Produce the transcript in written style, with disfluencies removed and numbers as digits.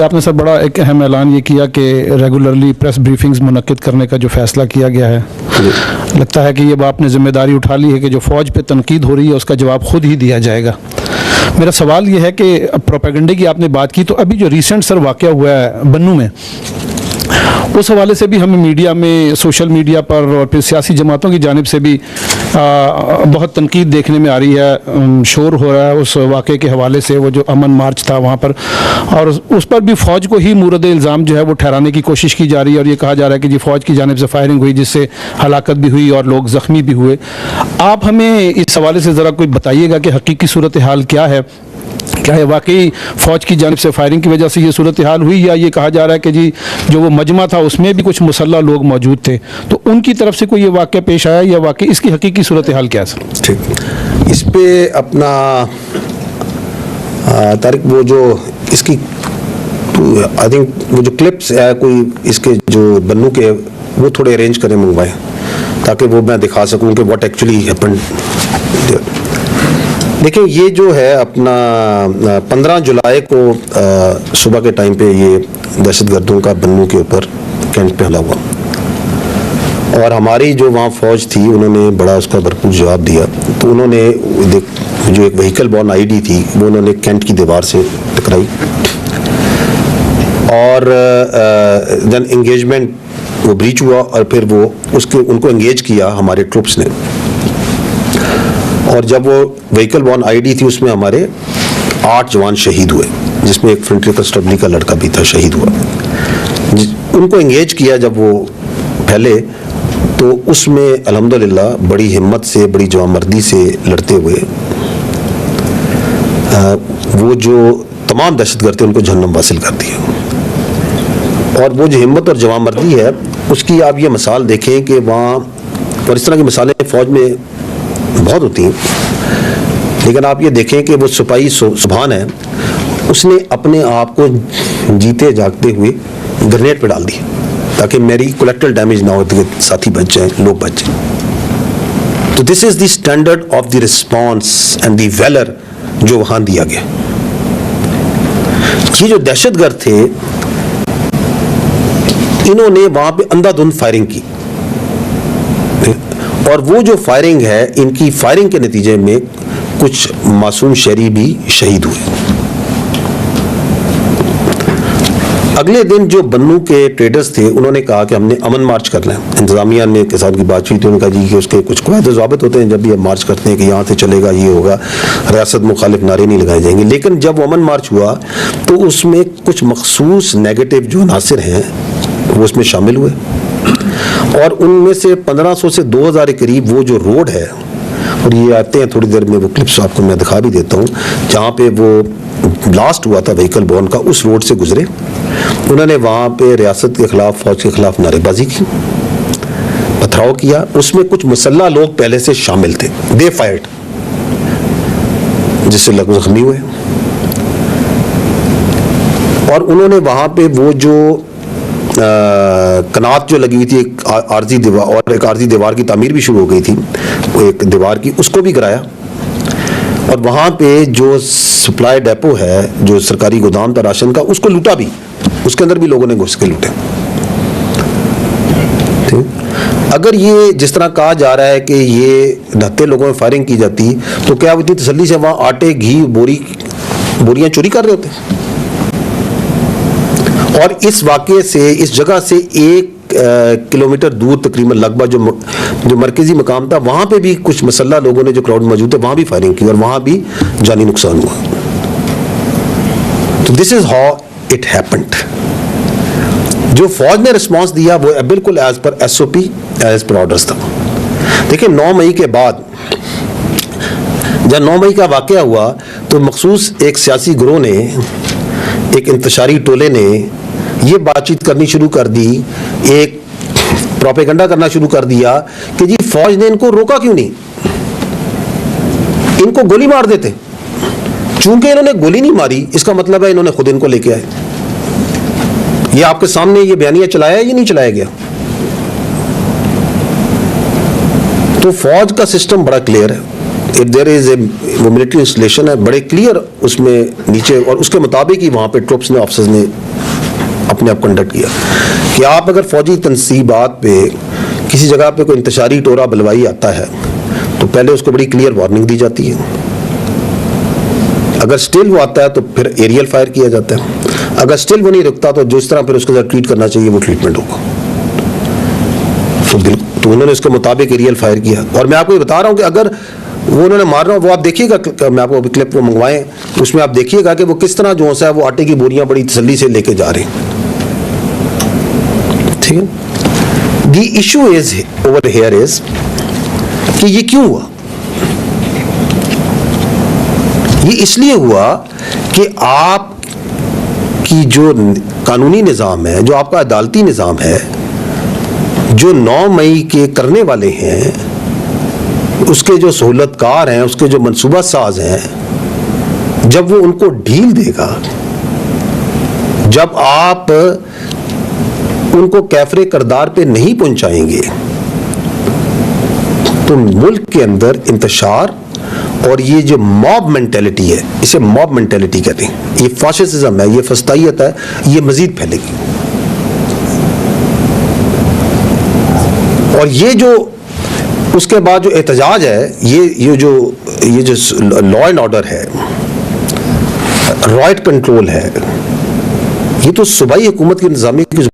आपने सर बड़ा एक अहम ऐलान ये किया कि रेगुलरली प्रेस ब्रीफिंग्स मुनक्किद करने का जो फैसला किया गया है, लगता है कि ये आपने जिम्मेदारी उठा ली है कि जो फ़ौज पे तनकीद हो रही है उसका जवाब खुद ही दिया जाएगा। मेरा सवाल ये है कि प्रोपेगेंडे की आपने बात की, तो अभी जो रिसेंट सर वाक़या हुआ है बन्नू में, उस हवाले से भी हमें मीडिया में, सोशल मीडिया पर और फिर सियासी जमातों की जानिब से भी बहुत तनकीद देखने में आ रही है, शोर हो रहा है उस वाक़े के हवाले से। वो जो अमन मार्च था वहाँ पर, और उस पर भी फ़ौज को ही मूरद इल्ज़ाम जो है वो ठहराने की कोशिश की जा रही है, और ये कहा जा रहा है कि जी फ़ौज की जानिब से फायरिंग हुई जिससे हलाकत भी हुई और लोग ज़ख्मी भी हुए। आप हमें इस हवाले से ज़रा कोई बताइएगा कि हकीकी सूरत हाल क्या है? क्या है वाकई फ़ौज की जानिब से फायरिंग की वजह से ये सूरत हाल हुई, या ये कहा जा रहा है कि जी जो वो मजमा था उसमें भी कुछ मुसल्लह लोग मौजूद थे, तो उनकी तरफ से कोई ये वाक़या पेश आया, या वाकई इसकी हकीकी सूरत हाल क्या है? ठीक, इस पे अपना तारिक वो जो इसकी आई थिंक वो जो क्लिप्स है कोई इसके जो बन्नू के, वो थोड़े अरेंज करें, मंगवाएं, ताकि वो मैं दिखा सकूं कि व्हाट एक्चुअली हैपेंड। देखिए, ये जो है अपना 15 जुलाई को सुबह के टाइम पे ये दहशतगर्दों का बन्नू के ऊपर कैंट पे हमला हुआ, और हमारी जो वहाँ फौज थी उन्होंने बड़ा उसका भरपूर जवाब दिया। तो उन्होंने जो एक व्हीकल बॉर्न आईडी थी वो उन्होंने कैंट की दीवार से टकराई, और देन एंगेजमेंट वो ब्रीच हुआ, और फिर वो उनको एंगेज किया हमारे ट्रूप्स ने। और जब वो व्हीकल बॉर्न आईडी थी उसमें हमारे 8 जवान शहीद हुए, जिसमें एक फ्रंटियर कंस्टेबल का लड़का भी था, शहीद हुआ। उनको एंगेज किया जब वो पहले, तो उसमें अल्हम्दुलिल्लाह बड़ी हिम्मत से, बड़ी जवामर्दी से लड़ते हुए वो जो तमाम दहशतगर्द थे उनको जहन्नम वासिल कर दिया। और वो जो हिम्मत और जवामर्दी है उसकी आप ये मिसाल देखें कि वहाँ, और इस तरह की मिसालें फ़ौज में बहुत होती हैं, लेकिन आप ये देखें कि वो सिपाही सुभान है, उसने अपने आप को जीते जागते हुए ग्रेनेड पे डाल दिया ताकि मेरी कोलेक्ट्रल डैमेज ना हो, तो साथी बच जाएं, लोग बच जाएं। तो this is the standard of the response and the valour जो वहां दिया गया। ये जो दहशतगर्द थे, इन्होंने वहां पे अंधाधुंध फायरिंग की, और वो जो फायरिंग है, इनकी फायरिंग के नतीजे में कुछ मासूम शहरी भी शहीद हुए। अगले दिन जो बन्नू के ट्रेडर्स थे उन्होंने कहा कि हमने अमन मार्च करना है। इंतजामिया ने के साथ की बातचीत थी, उन्होंने कहा जी कि उसके कुछ क़वायद ज़ाबित होते हैं, जब भी हम मार्च करते हैं कि यहाँ से चलेगा, ये होगा, रियासत मुखालिफ नारे नहीं लगाए जाएंगे। लेकिन जब अमन मार्च हुआ तो उसमें कुछ मखसूस नेगेटिव जो अनासिर हैं वो उसमें शामिल हुए, और उनमें से 1500 से 2000 के करीब वो जो रोड है, और ये आते हैं थोड़ी देर में, वो क्लिप्स आपको मैं दिखा भी देता हूँ, जहाँ पे वो ब्लास्ट हुआ था व्हीकल बॉर्न का, उस रोड से गुजरे। उन्होंने वहाँ पे रियासत के खिलाफ, फौज के खिलाफ नारेबाजी की, पथराव किया। उसमें कुछ मुसल्ला लोग पहले से शामिल थे, दे फायर्ड, जिससे लोग जख्मी हुए। और उन्होंने वहाँ पे वो जो कनात जो लगी हुई थी, एक आर्जी दीवार, और एक आर्जी दीवार की तामीर भी शुरू हो गई थी, वो एक दीवार की, उसको भी गिराया। और वहाँ पे जो सप्लाई डेपो है, जो सरकारी गोदाम था राशन का, उसको लूटा भी, उसके अंदर भी लोगों ने घुस के लूटे। ठीक, अगर ये जिस तरह कहा जा रहा है कि ये 79 लोगों में फायरिंग की जाती, तो क्या इतनी तसल्ली से वहाँ आटे, घी, बोरियां चोरी कर रहे होते? और इस वाक़े से, इस जगह से 1 किलोमीटर दूर तकरीबन लगभग जो मरकजी मकाम था, वहाँ पे भी कुछ मसल्ला लोगों ने, जो क्राउड मौजूद थे, वहाँ भी फायरिंग की, और वहाँ भी जानी नुकसान हुआ। तो this is how it happened. जो फौज ने रिस्पॉन्स दिया वो बिल्कुल as per SOP, as per orders था। देखिए, 9 मई के बाद, जब 9 मई का वाक़या हुआ, तो मखसूस एक सियासी गिरोह ने, एक इंतशारी टोले ने ये बातचीत करनी शुरू कर दी, एक प्रोपेगेंडा करना शुरू कर दिया कि जी फौज ने इनको रोका क्यों नहीं, इनको गोली मार देते। चूंकि इन्होंने गोली नहीं मारी, इसका मतलब है इन्होंने खुद इनको लेके आए। ये आपके सामने ये बयानिया चलाया है, ये नहीं चलाया गया। तो फौज का सिस्टम बड़ा क्लियर है, देयर इज ए वो मिलिट्री इंस्टॉलेशन है, बड़े क्लियर उसमें नीचे, और उसके मुताबिक ही वहाँ पे ट्रुप्स ने, ऑफिसर्स ने अपने आप कंडक्ट किया कि आप अगर फौजी तनसीबात पे किसी जगह पे कोई इंतशारी टोरा बलवाई आता है तो पहले उसको बड़ी क्लियर वार्निंग दी जाती है, अगर स्टिल वो आता है तो फिर एरियल फायर किया जाता है, अगर स्टिल वो नहीं रुकता तो जिस तरह फिर उसके साथ ट्रीट करना चाहिए वो ट्रीटमेंट होगा। तो उन्होंने उसके मुताबिक एरियल फायर किया। और मैं आपको ये बता रहा हूँ कि अगर वो उन्होंने मारना वो आप देखिएगा, मैं आपको अभी क्लिप वो मंगवाएं, उसमें आप देखिएगा कि वो किस तरह जो है वो आटे की बोरियां बड़ी तसल्ली से लेके जा रहे हैं। ठीक है, the issue is over here is कि ये क्यों हुआ? ये इसलिए हुआ कि आप की जो कानूनी निज़ाम है, जो आपका अदालती निज़ाम है, जो 9 मई के करने वाले हैं, उसके जो सहूलतकार हैं, उसके जो मंसूबा साज हैं, जब वो उनको ढील देगा, जब आप उनको कैफरे करदार पे नहीं पहुंचाएंगे, तो मुल्क के अंदर इंतशार और ये जो मॉब मेंटेलिटी है, इसे मॉब मेंटेलिटी कहते हैं, ये फाशिज्म है, ये फस्तायत है, ये मजीद फैलेगी। और ये जो उसके बाद जो एहतजाज है, ये जो लॉ एंड ऑर्डर है, राइट कंट्रोल है, ये तो सूबाई हुकूमत की इंतजामी की